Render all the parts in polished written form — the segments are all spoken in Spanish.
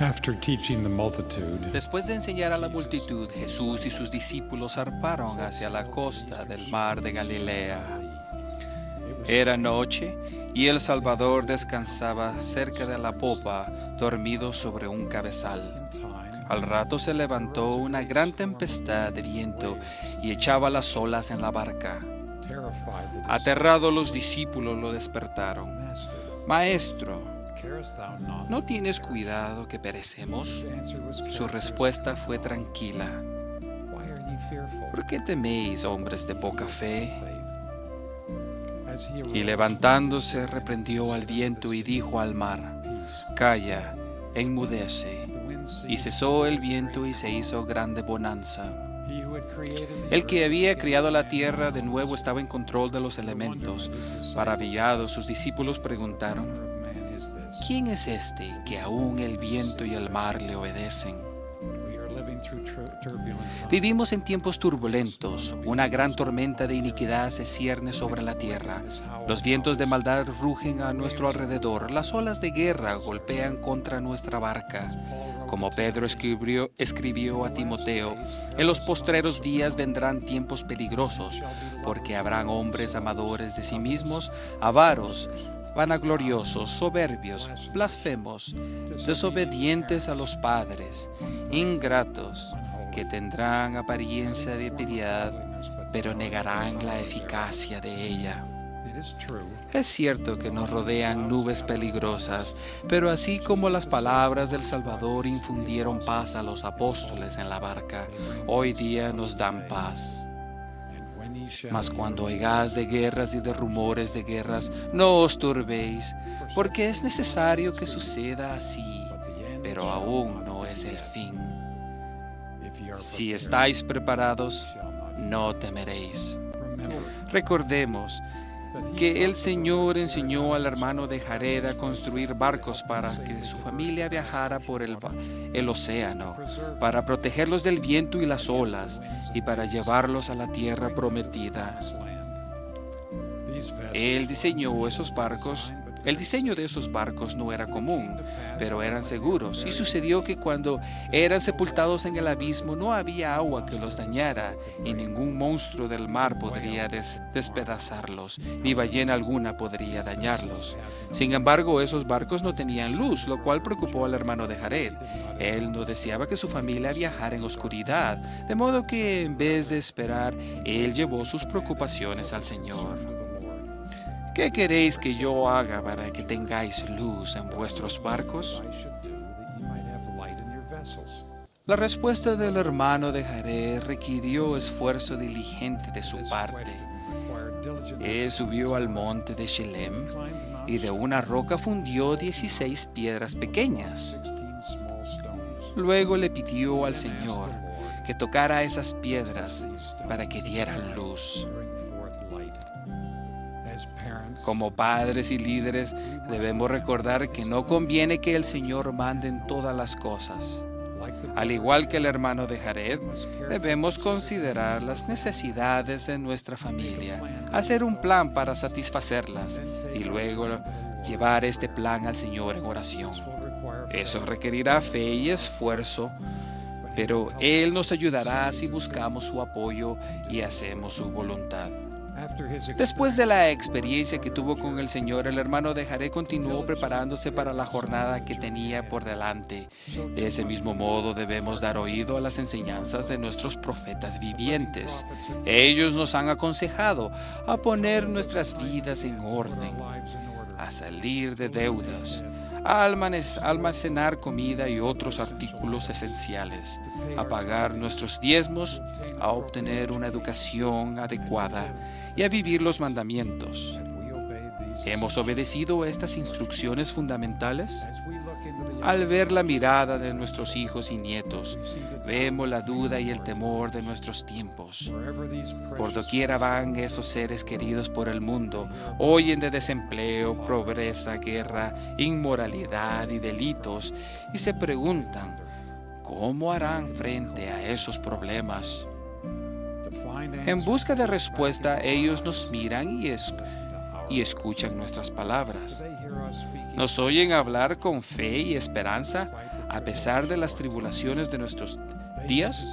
After teaching the multitude, Después de enseñar a la multitud, Jesús y sus discípulos zarparon hacia la costa del mar de Galilea. Era noche y el Salvador descansaba cerca de la popa, dormido sobre un cabezal. Al rato se levantó una gran tempestad de viento y echaba las olas en la barca. Aterrados los discípulos lo despertaron. Maestro, ¿no tienes cuidado que perecemos? Su respuesta fue tranquila. ¿Por qué teméis, hombres de poca fe? Y levantándose reprendió al viento y dijo al mar: Calla, enmudece. Y cesó el viento y se hizo grande bonanza. El que había criado la tierra de nuevo estaba en control de los elementos. Maravillados, sus discípulos preguntaron: ¿Quién es este que aún el viento y el mar le obedecen? Vivimos en tiempos turbulentos. Una gran tormenta de iniquidad se cierne sobre la tierra. Los vientos de maldad rugen a nuestro alrededor. Las olas de guerra golpean contra nuestra barca. Como Pedro escribió a Timoteo, en los postreros días vendrán tiempos peligrosos, porque habrán hombres amadores de sí mismos, avaros, vanagloriosos, soberbios, blasfemos, desobedientes a los padres, ingratos, que tendrán apariencia de piedad, pero negarán la eficacia de ella. Es cierto que nos rodean nubes peligrosas, pero así como las palabras del Salvador infundieron paz a los apóstoles en la barca, hoy día nos dan paz. Mas cuando oigáis de guerras y de rumores de guerras, no os turbéis, porque es necesario que suceda así, pero aún no es el fin. Si estáis preparados, no temeréis. Recordemos que el Señor enseñó al hermano de Jared a construir barcos para que su familia viajara por el océano, para protegerlos del viento y las olas y para llevarlos a la tierra prometida. Él diseñó esos barcos. El diseño de esos barcos no era común, pero eran seguros, y sucedió que cuando eran sepultados en el abismo no había agua que los dañara, y ningún monstruo del mar podría despedazarlos, ni ballena alguna podría dañarlos. Sin embargo, esos barcos no tenían luz, lo cual preocupó al hermano de Jared. Él no deseaba que su familia viajara en oscuridad, de modo que en vez de esperar, él llevó sus preocupaciones al Señor. ¿Qué queréis que yo haga para que tengáis luz en vuestros barcos? La respuesta del hermano de Jared requirió esfuerzo diligente de su parte. Él subió al monte de Shelem y de una roca fundió 16 piedras pequeñas. Luego le pidió al Señor que tocara esas piedras para que dieran luz. Como padres y líderes debemos recordar que no conviene que el Señor mande en todas las cosas. Al igual que el hermano de Jared, debemos considerar las necesidades de nuestra familia, hacer un plan para satisfacerlas y luego llevar este plan al Señor en oración. Eso requerirá fe y esfuerzo, pero Él nos ayudará si buscamos su apoyo y hacemos su voluntad. Después de la experiencia que tuvo con el Señor, el hermano de Jared continuó preparándose para la jornada que tenía por delante. De ese mismo modo debemos dar oído a las enseñanzas de nuestros profetas vivientes. Ellos nos han aconsejado a poner nuestras vidas en orden, a salir de deudas, a almacenar comida y otros artículos esenciales, a pagar nuestros diezmos, a obtener una educación adecuada y a vivir los mandamientos. ¿Hemos obedecido estas instrucciones fundamentales? Al ver la mirada de nuestros hijos y nietos, vemos la duda y el temor de nuestros tiempos. Por doquiera van esos seres queridos por el mundo, oyen de desempleo, pobreza, guerra, inmoralidad y delitos, y se preguntan, ¿cómo harán frente a esos problemas? En busca de respuesta, ellos nos miran y y escuchan nuestras palabras. Nos oyen hablar con fe y esperanza a pesar de las tribulaciones de nuestros días.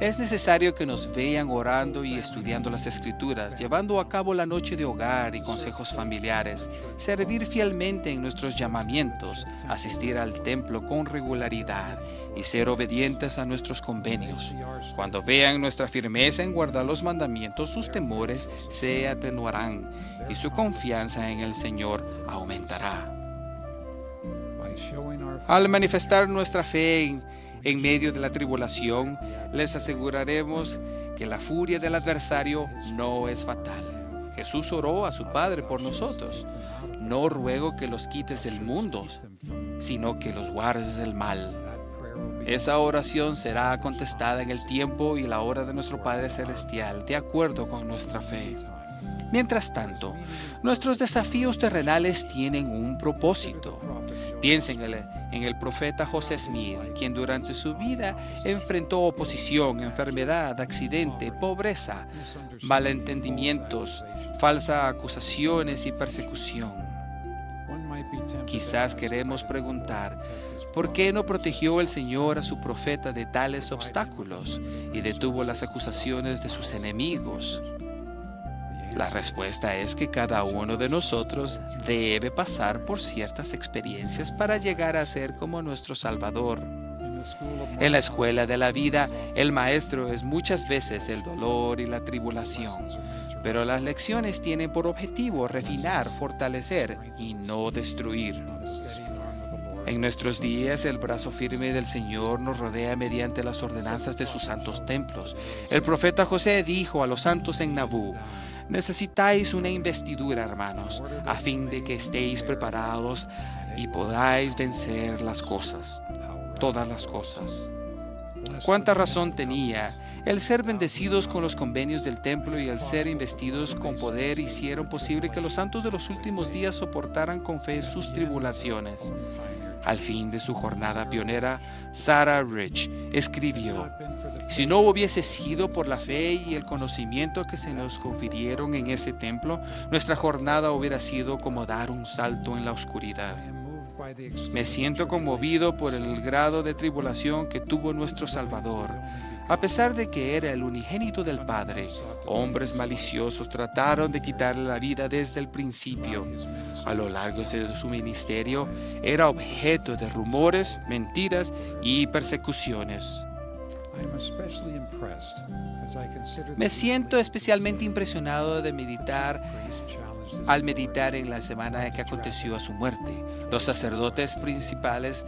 Es necesario que nos vean orando y estudiando las Escrituras, llevando a cabo la noche de hogar y consejos familiares, servir fielmente en nuestros llamamientos, asistir al templo con regularidad y ser obedientes a nuestros convenios. Cuando vean nuestra firmeza en guardar los mandamientos, sus temores se atenuarán y su confianza en el Señor aumentará. Al manifestar nuestra fe en medio de la tribulación, les aseguraremos que la furia del adversario no es fatal. Jesús oró a su Padre por nosotros. No ruego que los quites del mundo, sino que los guardes del mal. Esa oración será contestada en el tiempo y la hora de nuestro Padre Celestial, de acuerdo con nuestra fe. Mientras tanto, nuestros desafíos terrenales tienen un propósito. Piensen en el profeta José Smith, quien durante su vida enfrentó oposición, enfermedad, accidente, pobreza, malentendimientos, falsas acusaciones y persecución. Quizás queremos preguntar, ¿por qué no protegió el Señor a su profeta de tales obstáculos y detuvo las acusaciones de sus enemigos? La respuesta es que cada uno de nosotros debe pasar por ciertas experiencias para llegar a ser como nuestro Salvador. En la escuela de la vida, el maestro es muchas veces el dolor y la tribulación, pero las lecciones tienen por objetivo refinar, fortalecer y no destruir. En nuestros días, el brazo firme del Señor nos rodea mediante las ordenanzas de sus santos templos. El profeta José dijo a los santos en Nabú: necesitáis una investidura, hermanos, a fin de que estéis preparados y podáis vencer las cosas, todas las cosas. Cuánta razón tenía. El ser bendecidos con los convenios del templo y el ser investidos con poder hicieron posible que los santos de los últimos días soportaran con fe sus tribulaciones. Al fin de su jornada pionera, Sarah Rich escribió: si no hubiese sido por la fe y el conocimiento que se nos confirieron en ese templo, nuestra jornada hubiera sido como dar un salto en la oscuridad. Me siento conmovido por el grado de tribulación que tuvo nuestro Salvador. A pesar de que era el unigénito del Padre, hombres maliciosos trataron de quitarle la vida desde el principio. A lo largo de su ministerio, era objeto de rumores, mentiras y persecuciones. Me siento especialmente impresionado al meditar en la semana que aconteció a su muerte. Los sacerdotes principales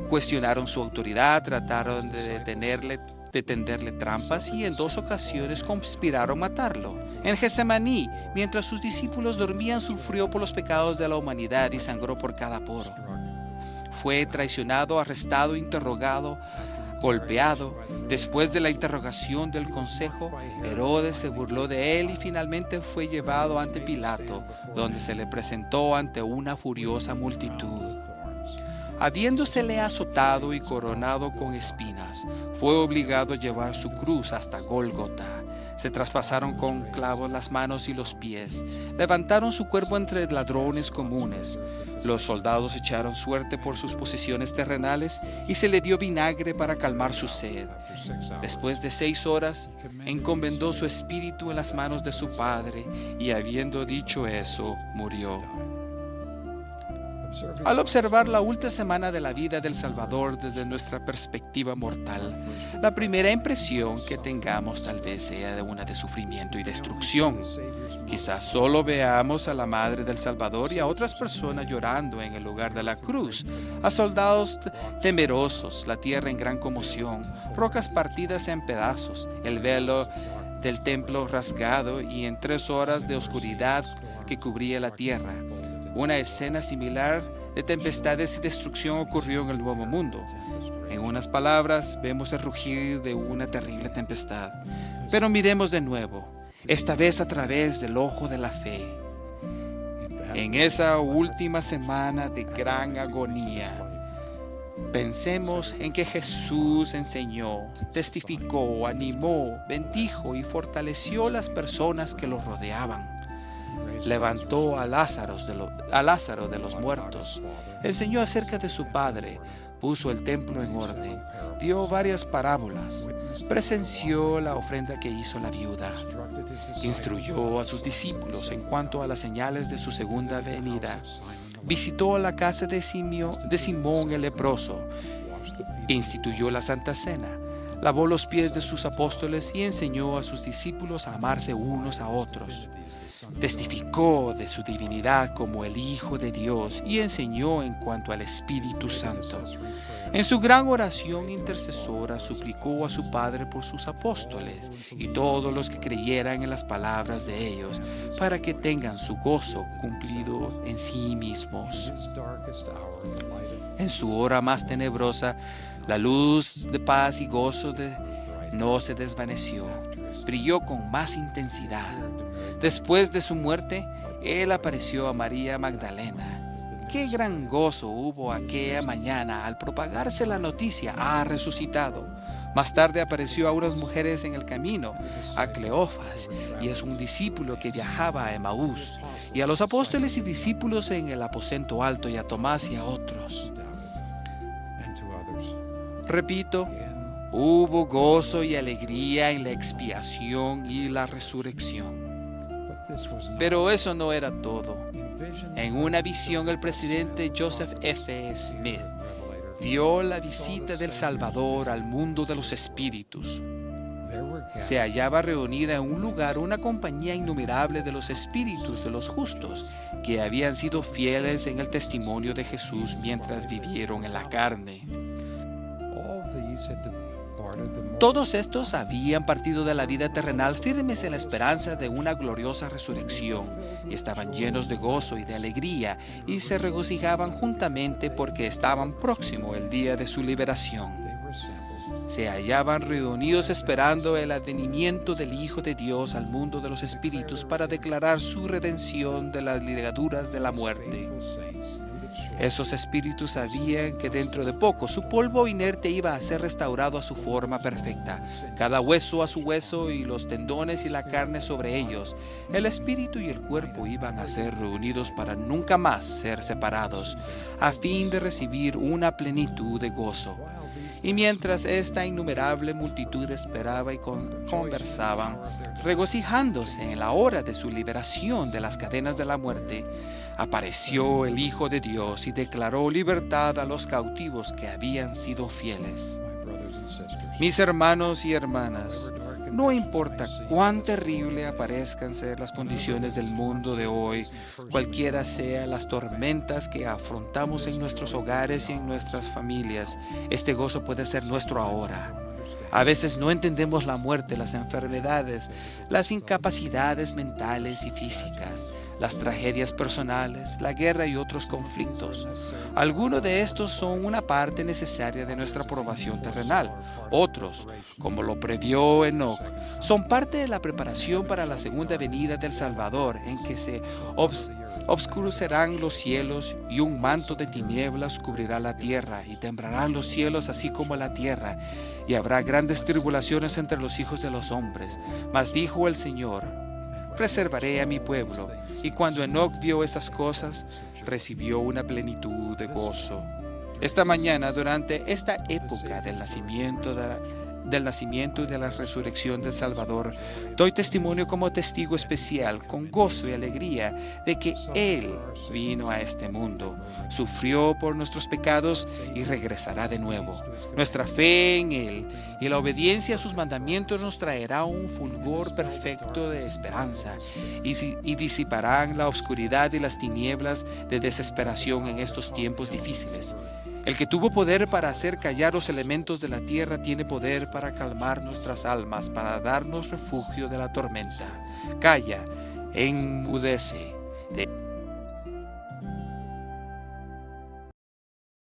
cuestionaron su autoridad, trataron de tenderle trampas y en 2 ocasiones conspiraron matarlo. En Getsemaní, mientras sus discípulos dormían, sufrió por los pecados de la humanidad y sangró por cada poro. Fue traicionado, arrestado, interrogado, golpeado. Después de la interrogación del consejo, Herodes se burló de él y finalmente fue llevado ante Pilato, donde se le presentó ante una furiosa multitud. Habiéndosele azotado y coronado con espinas, fue obligado a llevar su cruz hasta Gólgota. Se traspasaron con clavos las manos y los pies. Levantaron su cuerpo entre ladrones comunes. Los soldados echaron suerte por sus posesiones terrenales y se le dio vinagre para calmar su sed. Después de 6 horas, encomendó su espíritu en las manos de su Padre y habiendo dicho eso, murió. Al observar la última semana de la vida del Salvador desde nuestra perspectiva mortal, la primera impresión que tengamos tal vez sea de una de sufrimiento y destrucción. Quizás solo veamos a la madre del Salvador y a otras personas llorando en el lugar de la cruz, a soldados temerosos, la tierra en gran conmoción, rocas partidas en pedazos, el velo del templo rasgado y en 3 horas de oscuridad que cubría la tierra. Una escena similar de tempestades y destrucción ocurrió en el Nuevo Mundo. En unas palabras, vemos el rugir de una terrible tempestad. Pero miremos de nuevo, esta vez a través del ojo de la fe. En esa última semana de gran agonía, Pensemos en que Jesús enseñó, testificó, animó, bendijo y fortaleció las personas que lo rodeaban. Levantó a Lázaro de los muertos, enseñó acerca de su Padre, puso el templo en orden, dio varias parábolas, presenció la ofrenda que hizo la viuda, instruyó a sus discípulos en cuanto a las señales de su segunda venida, visitó la casa de Simón el leproso, instituyó la Santa Cena, lavó los pies de sus apóstoles y enseñó a sus discípulos a amarse unos a otros. Testificó de su divinidad como el Hijo de Dios y enseñó en cuanto al Espíritu Santo. En su gran oración intercesora suplicó a su Padre por sus apóstoles y todos los que creyeran en las palabras de ellos, para que tengan su gozo cumplido en sí mismos. En su hora más tenebrosa, la luz de paz y gozo no se desvaneció, brilló con más intensidad. Después de su muerte, Él apareció a María Magdalena. Qué gran gozo hubo aquella mañana al propagarse la noticia: ha resucitado. Más tarde apareció a unas mujeres en el camino, a Cleofas y a un discípulo que viajaba a Emaús, y a los apóstoles y discípulos en el aposento alto, y a Tomás y a otros. Repito, hubo gozo y alegría en la expiación y la resurrección. Pero eso no era todo. En una visión, el presidente Joseph F. Smith vio la visita del Salvador al mundo de los espíritus. Se hallaba reunida en un lugar una compañía innumerable de los espíritus de los justos que habían sido fieles en el testimonio de Jesús mientras vivieron en la carne. Todos estos habían partido de la vida terrenal firmes en la esperanza de una gloriosa resurrección, y estaban llenos de gozo y de alegría, y se regocijaban juntamente porque estaban próximo el día de su liberación. Se hallaban reunidos esperando el advenimiento del Hijo de Dios al mundo de los espíritus para declarar su redención de las ligaduras de la muerte. Esos espíritus sabían que dentro de poco su polvo inerte iba a ser restaurado a su forma perfecta, cada hueso a su hueso y los tendones y la carne sobre ellos. El espíritu y el cuerpo iban a ser reunidos para nunca más ser separados, a fin de recibir una plenitud de gozo. Y mientras esta innumerable multitud esperaba y conversaban, regocijándose en la hora de su liberación de las cadenas de la muerte, apareció el Hijo de Dios y declaró libertad a los cautivos que habían sido fieles. Mis hermanos y hermanas, no importa cuán terrible aparezcan ser las condiciones del mundo de hoy, cualquiera sean las tormentas que afrontamos en nuestros hogares y en nuestras familias, este gozo puede ser nuestro ahora. A veces no entendemos la muerte, las enfermedades, las incapacidades mentales y físicas, las tragedias personales, la guerra y otros conflictos. Algunos de estos son una parte necesaria de nuestra aprobación terrenal. Otros, como lo previó Enoc, son parte de la preparación para la segunda venida del Salvador, en que se obscurecerán los cielos y un manto de tinieblas cubrirá la tierra, y temblarán los cielos así como la tierra, y habrá grandes tribulaciones entre los hijos de los hombres. Mas dijo el Señor: preservaré a mi pueblo. Y cuando Enoc vio esas cosas, recibió una plenitud de gozo. Esta mañana, durante esta época del nacimiento y de la resurrección del Salvador, doy testimonio como testigo especial, con gozo y alegría, de que Él vino a este mundo, sufrió por nuestros pecados y regresará de nuevo. Nuestra fe en Él y la obediencia a sus mandamientos nos traerá un fulgor perfecto de esperanza y disiparán la oscuridad y las tinieblas de desesperación en estos tiempos difíciles. El que tuvo poder para hacer callar los elementos de la tierra tiene poder para calmar nuestras almas, para darnos refugio de la tormenta. Calla, enmudece.